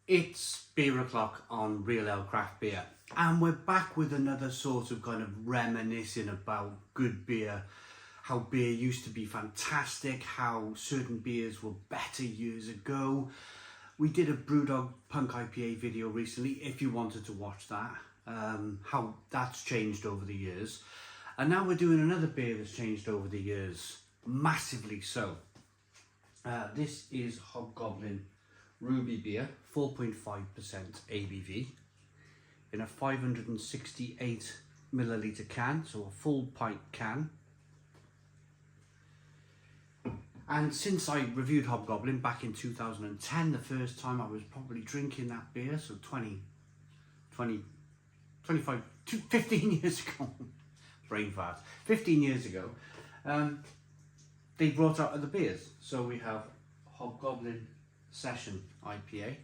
It's beer o'clock on Real Ale Craft Beer, and we're back with another sort of kind of reminiscing about good beer, how beer used to be fantastic, how certain beers were better years ago. We did a Brewdog Punk IPA video recently, if you wanted to watch that, how that's changed over the years. And now we're doing another beer that's changed over the years, massively so. This is Hobgoblin Ruby beer, 4.5% ABV, in a 568 milliliter can, so a full pint can. And since I reviewed Hobgoblin back in 2010, the first time I was probably drinking that beer, so 15 years ago, brain fart, 15 years ago, they brought out other beers. So we have Hobgoblin Session IPA,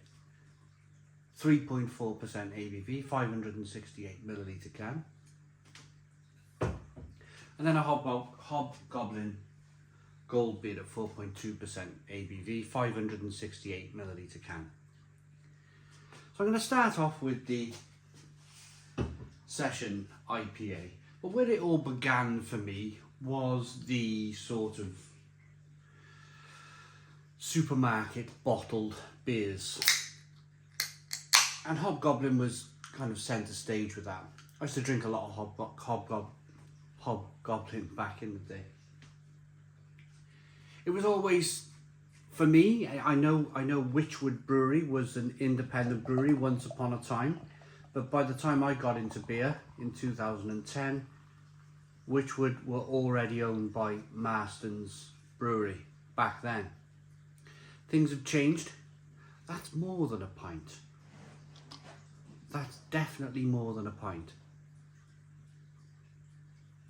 3.4% ABV, 568 milliliter can. And then a Hobgoblin Gold beer at 4.2% ABV, 568 milliliter can. So I'm going to start off with the Session IPA. But where it all began for me was the sort of supermarket bottled beers, and Hobgoblin was kind of centre stage with that. I used to drink a lot of Hobgoblin back in the day. It was always, for me, I know Wychwood Brewery was an independent brewery once upon a time, but by the time I got into beer in 2010, Wychwood were already owned by Marston's Brewery back then. Things have changed. That's more than a pint. That's definitely more than a pint.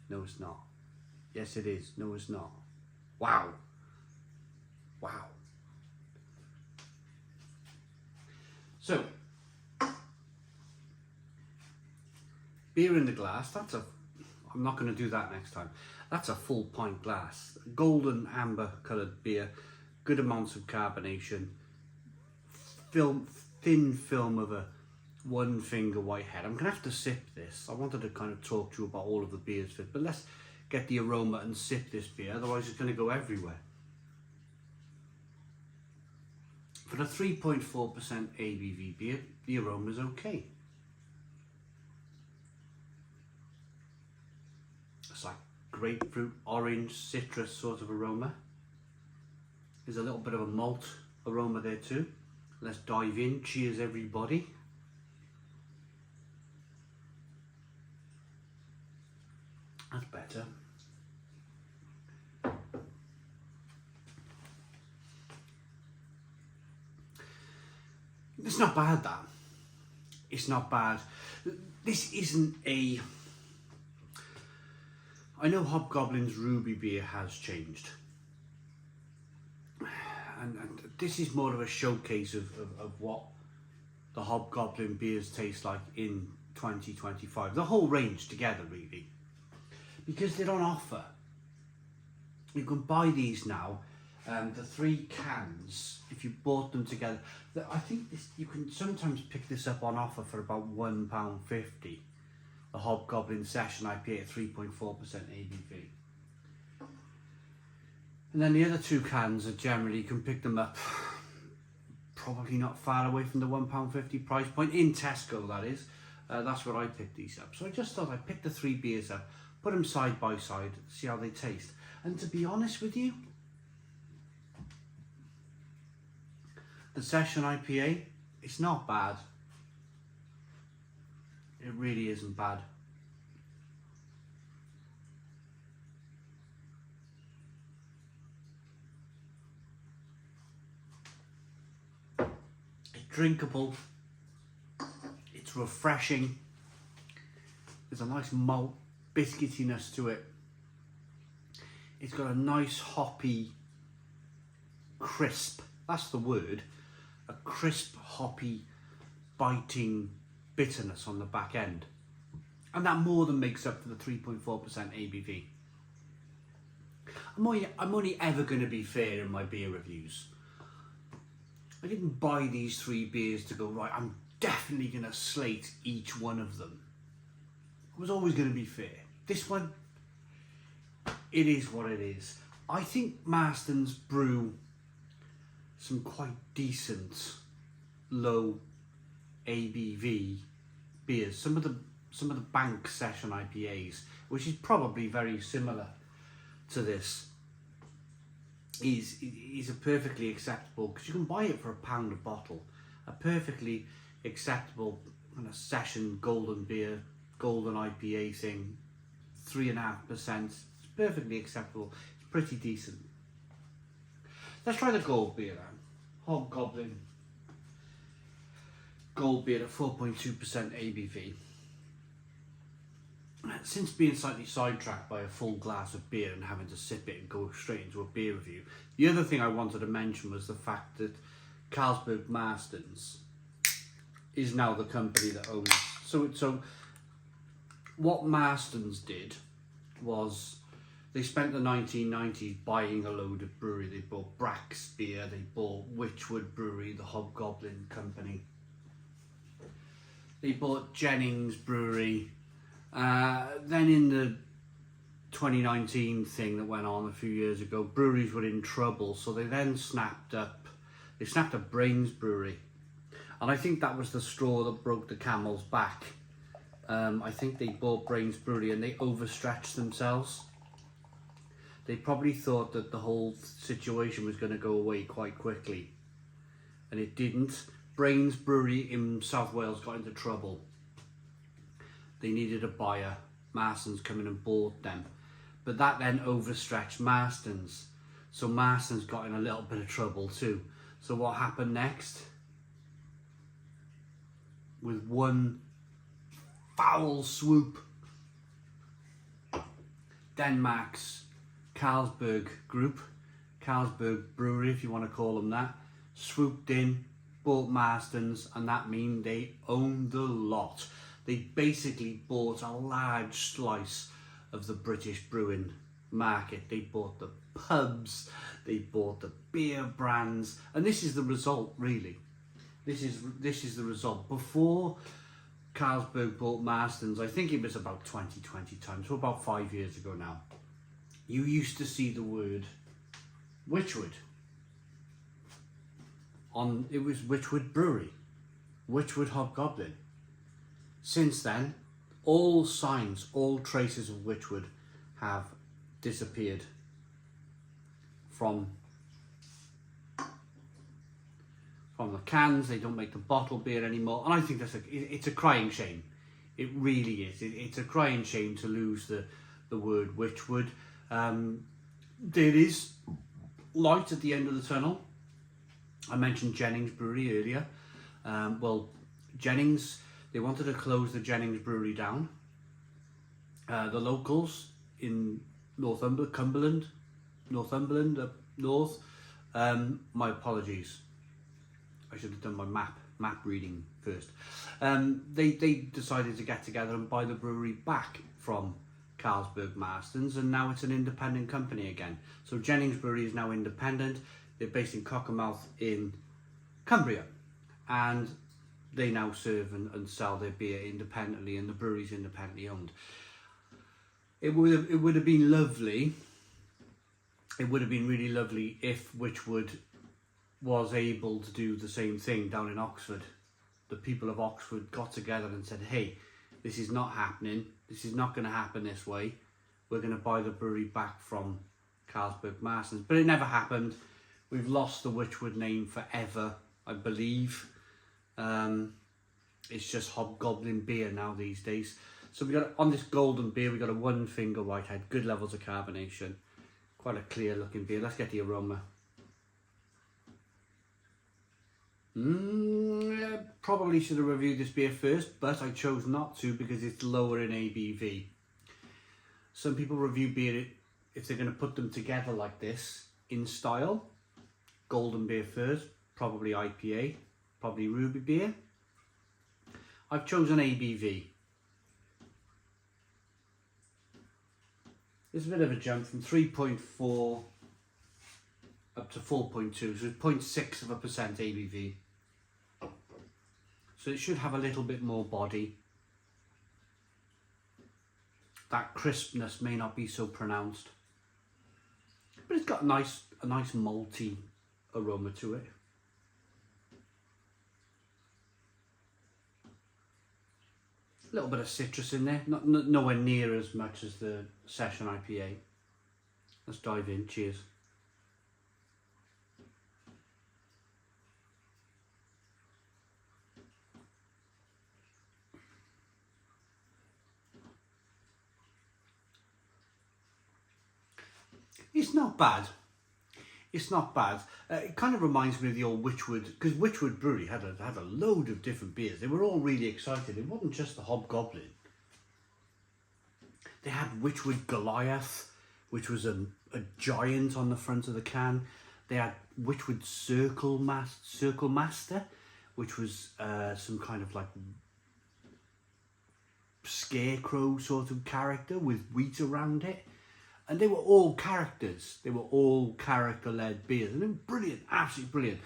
No, it's not. Yes, it is. No, it's not. Wow. Wow. So, beer in the glass, I'm not going to do that next time. That's a full pint glass. Golden amber coloured beer. Good amounts of carbonation, thin film of a one finger white head. I'm gonna have to sip this. I wanted to kind of talk to you about all of the beers fit, but let's get the aroma and sip this beer, otherwise it's gonna go everywhere. For the 3.4% ABV beer, the aroma's okay. It's like grapefruit, orange, citrus sort of aroma. There's a little bit of a malt aroma there too. Let's dive in. Cheers, everybody. That's better. It's not bad, that. It's not bad. This isn't a... I know Hobgoblin's Ruby beer has changed. And this is more of a showcase of what the Hobgoblin beers taste like in 2025. The whole range together, really. Because they're on offer. You can buy these now, the 3 cans, if you bought them together. I think you can sometimes pick this up on offer for about £1.50. The Hobgoblin Session IPA at 3.4% ABV. And then the other 2 cans are generally, you can pick them up probably not far away from the £1.50 price point, in Tesco that is. That's where I picked these up. So I just thought I'd pick the 3 beers up, put them side by side, see how they taste. And to be honest with you, the Session IPA, it's not bad. It really isn't bad. Drinkable, it's refreshing, there's a nice malt biscuitiness to it, it's got a nice hoppy crisp, that's the word, a crisp hoppy biting bitterness on the back end, and that more than makes up for the 3.4% ABV. I'm only ever going to be fair in my beer reviews. I didn't buy these 3 beers to go, right, I'm definitely going to slate each one of them. It was always going to be fair. This one, it is what it is. I think Marston's brew some quite decent low ABV beers. Some of the bank session IPAs, which is probably very similar to this, is a perfectly acceptable, because you can buy it for £1 a bottle. A perfectly acceptable kind of session golden beer, golden IPA thing, 3.5%. It's perfectly acceptable. It's pretty decent. Let's try the gold beer then. Hobgoblin gold beer at 4.2% ABV. Since being slightly sidetracked by a full glass of beer and having to sip it and go straight into a beer review, the other thing I wanted to mention was the fact that Carlsberg Marston's is now the company that owns. So what Marston's did was they spent the 1990s buying a load of brewery. They bought Brack's Beer, they bought Wychwood Brewery, the Hobgoblin company. They bought Jennings Brewery. Then in the 2019 thing that went on a few years ago, breweries were in trouble, so they then snapped up Brains Brewery. And I think that was the straw that broke the camel's back. I think they bought Brains Brewery and they overstretched themselves. They probably thought that the whole situation was going to go away quite quickly, and it didn't. Brains Brewery in South Wales got into trouble. They needed a buyer. Marston's come in and bought them, but that then overstretched Marston's, so Marston's got in a little bit of trouble too. So what happened next? With one foul swoop, Denmark's Carlsberg Group, Carlsberg Brewery if you want to call them that, swooped in, bought Marston's, and that means they owned the lot. They basically bought a large slice of the British brewing market. They bought the pubs, they bought the beer brands, and this is the result really. This is the result. Before Carlsberg bought Marston's, I think it was about 2020 time, so about 5 years ago now, you used to see the word Wychwood on, it was Wychwood Brewery, Wychwood Hobgoblin. Since then, all signs, all traces of Wychwood have disappeared from the cans. They don't make the bottled beer anymore, and I think it's a crying shame. It really is. It's a crying shame to lose the word Wychwood. There is light at the end of the tunnel. I mentioned Jennings Brewery earlier. Well, Jennings, they wanted to close the Jennings Brewery down. The locals in Northumberland up north. My apologies. I should have done my map reading first. They decided to get together and buy the brewery back from Carlsberg Marston's, and now it's an independent company again. So Jennings Brewery is now independent. They're based in Cockermouth in Cumbria, and they now serve and sell their beer independently, and the brewery's independently owned. It would have been lovely. It would have been really lovely if Wychwood was able to do the same thing down in Oxford. The people of Oxford got together and said, hey, this is not happening. This is not going to happen this way. We're going to buy the brewery back from Carlsberg Marston's. But it never happened. We've lost the Wychwood name forever, I believe. It's just Hobgoblin beer now these days. So we got, on this golden beer, we got a 1 finger whitehead, good levels of carbonation, quite a clear looking beer. Let's get the aroma. Probably should have reviewed this beer first, but I chose not to because it's lower in ABV. Some people review beer if they're going to put them together like this in style. Golden beer first, probably IPA, probably ruby beer. I've chosen ABV. There's a bit of a jump from 3.4 up to 4.2, so it's 0.6% ABV. So it should have a little bit more body. That crispness may not be so pronounced, but it's got a nice malty aroma to it. A little bit of citrus in there, nowhere near as much as the Session IPA. Let's dive in. Cheers. It's not bad. It's not bad. It kind of reminds me of the old Wychwood, because Wychwood Brewery had a load of different beers. They were all really excited. It wasn't just the Hobgoblin. They had Wychwood Goliath, which was a giant on the front of the can. They had Wychwood Circle Master, which was some kind of like scarecrow sort of character with wheat around it. And they were all characters. They were all character-led beers. And they were brilliant, absolutely brilliant.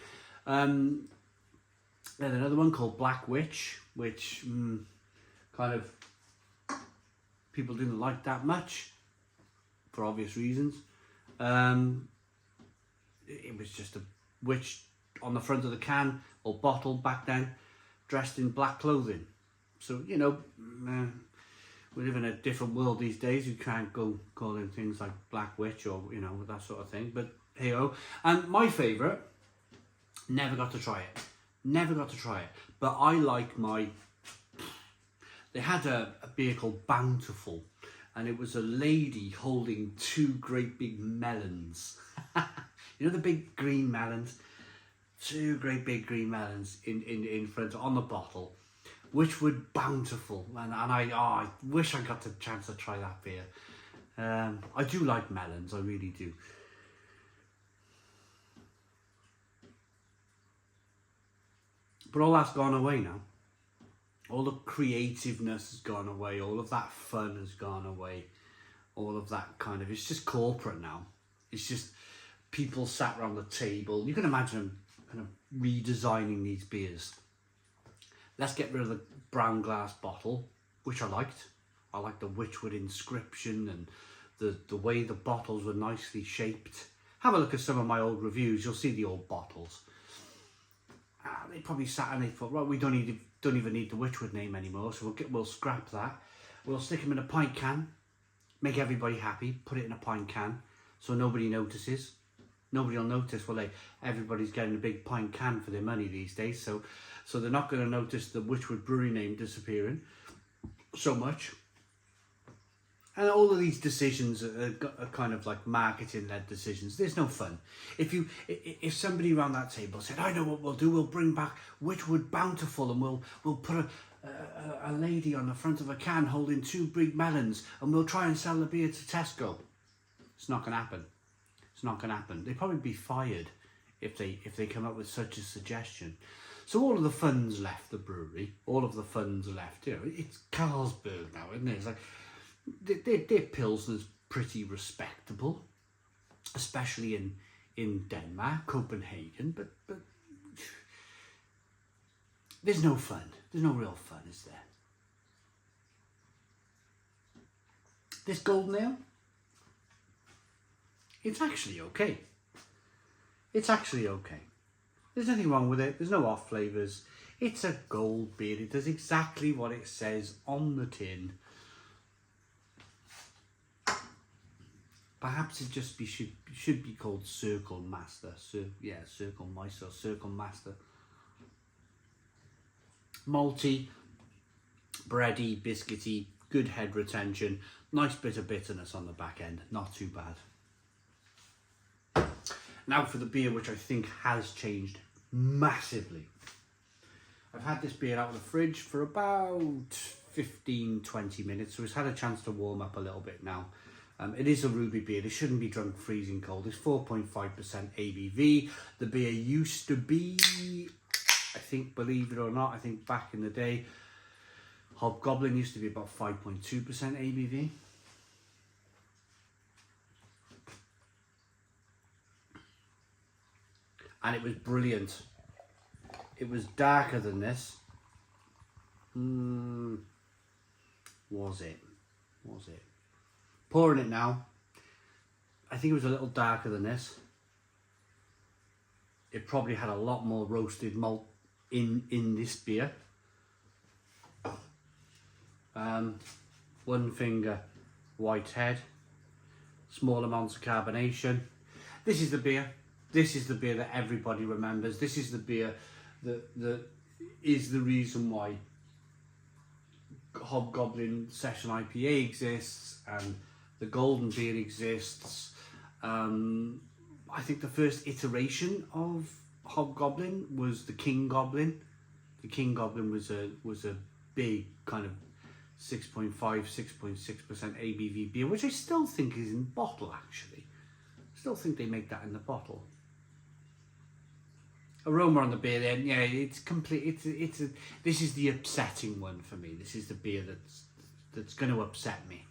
Then another one called Black Witch, which kind of people didn't like that much, for obvious reasons. It was just a witch on the front of the can or bottle back then, dressed in black clothing. So, you know, we live in a different world these days. You can't go calling things like Black Witch or, you know, that sort of thing. But hey-ho. And my favourite, never got to try it. Never got to try it. But I like my... They had a beer called Bountiful. And it was a lady holding two great big melons. You know the big green melons? Two great big green melons in front on the bottle. Wychwood Bountiful, and I wish I got the chance to try that beer. I do like melons, I really do. But all that's gone away now. All the creativeness has gone away, all of that fun has gone away, all of that kind of, it's just corporate now. It's just people sat around the table. You can imagine them kind of redesigning these beers. Let's get rid of the brown glass bottle, which I liked. I liked the Wychwood inscription and the way the bottles were nicely shaped. Have a look at some of my old reviews. You'll see the old bottles. They probably sat and they thought, right, we don't even need the Wychwood name anymore, so we'll scrap that. We'll stick them in a pint can, make everybody happy, put it in a pint can, so nobody notices. Nobody will notice. Well, everybody's getting a big pint can for their money these days, so they're not going to notice the Wychwood Brewery name disappearing so much. And all of these decisions are kind of like marketing-led decisions. There's no fun. If somebody around that table said, I know what we'll do, we'll bring back Wychwood Bountiful and we'll put a lady on the front of a can holding two big melons and we'll try and sell the beer to Tesco. It's not going to happen. It's not going to happen. They'd probably be fired if they come up with such a suggestion. So all of the funds left the brewery. All of the funds left. You know, it's Carlsberg now, isn't it? It's like their Pilsner's pretty respectable, especially in Denmark, Copenhagen. But there's no fun. There's no real fun, is there? This golden ale, it's actually okay. It's actually okay. There's nothing wrong with it. There's no off flavours. It's a gold beer. It does exactly what it says on the tin. Perhaps it just should be called Circle Master. Circle Meister, Circle Master. Malty, bready, biscuity, good head retention, nice bit of bitterness on the back end. Not too bad. Now for the beer, which I think has changed massively. I've had this beer out of the fridge for about 15-20 minutes, so it's had a chance to warm up a little bit now. It is a ruby beer. It shouldn't be drunk freezing cold. It's 4.5% ABV. The beer used to be, I think, believe it or not, I think back in the day, Hobgoblin used to be about 5.2% ABV. and it was brilliant. It was darker than this. Was it? Pouring it now. I think it was a little darker than this. It probably had a lot more roasted malt in this beer. One finger white head, small amounts of carbonation. This is the beer. This is the beer that everybody remembers. This is the beer that is the reason why Hobgoblin Session IPA exists and the Golden Beer exists. I think the first iteration of Hobgoblin was the King Goblin. The King Goblin was a big kind of 6.5, 6.6% ABV beer, which I still think is in bottle actually. Still think they make that in the bottle. Aroma on the beer then, yeah, it's complete. This is the upsetting one for me. This is the beer that's going to upset me.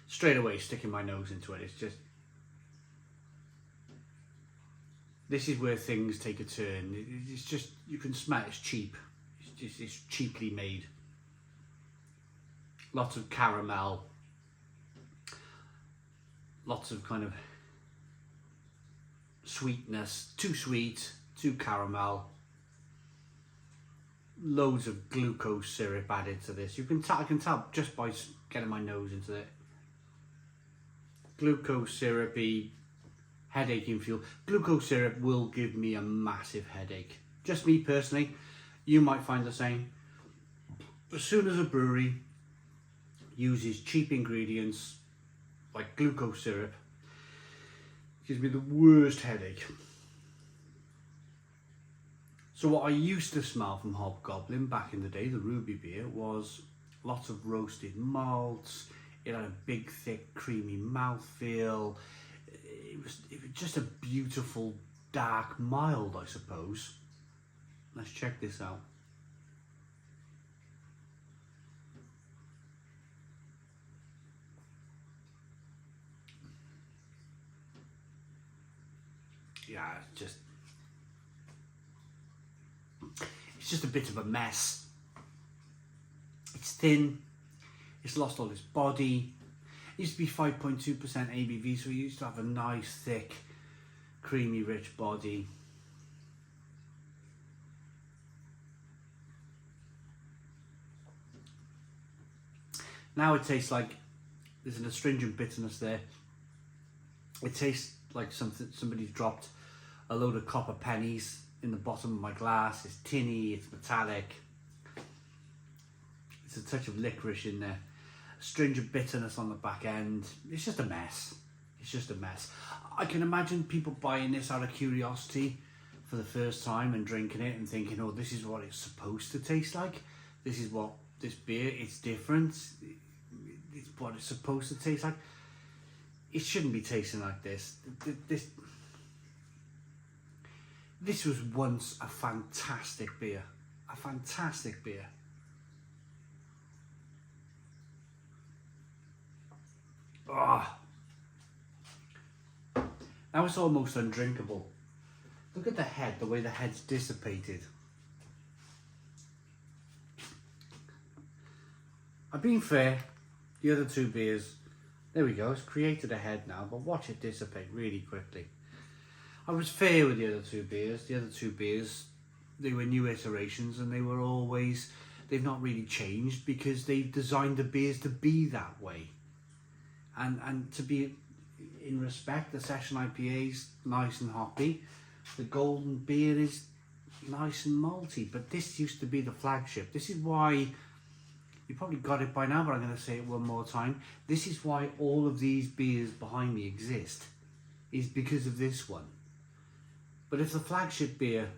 Straight away, sticking my nose into it. It's just, this is where things take a turn. It's just, you can smell it's cheap. It's cheaply made. Lots of caramel. Lots of kind of sweetness, too sweet, too caramel. Loads of glucose syrup added to this. I can tell just by getting my nose into it. Glucose syrupy, headache fuel. Glucose syrup will give me a massive headache. Just me personally. You might find the same. As soon as a brewery uses cheap ingredients like glucose syrup, gives me the worst headache. So what I used to smell from Hobgoblin back in the day, the Ruby beer, was lots of roasted malts. It had a big, thick, creamy mouthfeel. It was just a beautiful, dark, mild, I suppose. Let's check this out. Yeah, it's just a bit of a mess. It's thin. It's lost all its body. It used to be 5.2% ABV, so it used to have a nice, thick, creamy, rich body. Now it tastes like there's an astringent bitterness there. It tastes like somebody's dropped a load of copper pennies in the bottom of my glass. It's tinny, it's metallic. There's a touch of licorice in there. Astringent bitterness on the back end. It's just a mess. It's just a mess. I can imagine people buying this out of curiosity for the first time and drinking it and thinking, oh, this is what it's supposed to taste like. This is what this beer, it's different. It's what it's supposed to taste like. It shouldn't be tasting like this. This was once a fantastic beer. A fantastic beer. Oh. Now it's almost undrinkable. Look at the head, the way the head's dissipated. I've been fair. The other two beers, there we go, it's created a head now, but watch it dissipate really quickly. I was fair with the other two beers. The other two beers, they were new iterations and they've not really changed because they've designed the beers to be that way. And to be in respect, the Session IPA is nice and hoppy. The Golden Beer is nice and malty, but this used to be the flagship. This is why, you probably got it by now, but I'm going to say it one more time. This is why all of these beers behind me exist, is because of this one. But if the flagship beer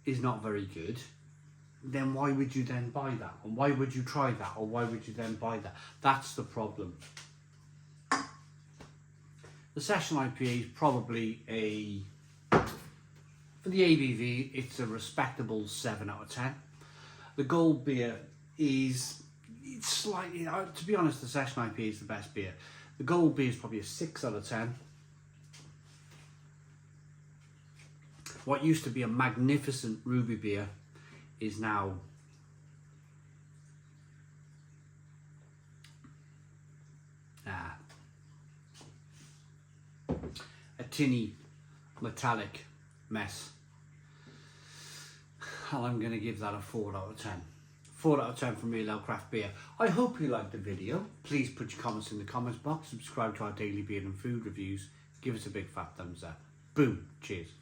is not very good, then why would you then buy that? And why would you try that? Or why would you then buy that? That's the problem. The Session IPA is probably for the ABV, it's a respectable 7 out of 10. The Gold Beer it's slightly, to be honest, the Session IPA is the best beer. The Gold Beer is probably a 6 out of 10. What used to be a magnificent ruby beer is now a tinny metallic mess. And I'm going to give that a 4 out of 10. 4 out of 10 from Real Ale Craft Beer. I hope you liked the video. Please put your comments in the comments box. Subscribe to our daily beer and food reviews. Give us a big fat thumbs up. Boom. Cheers.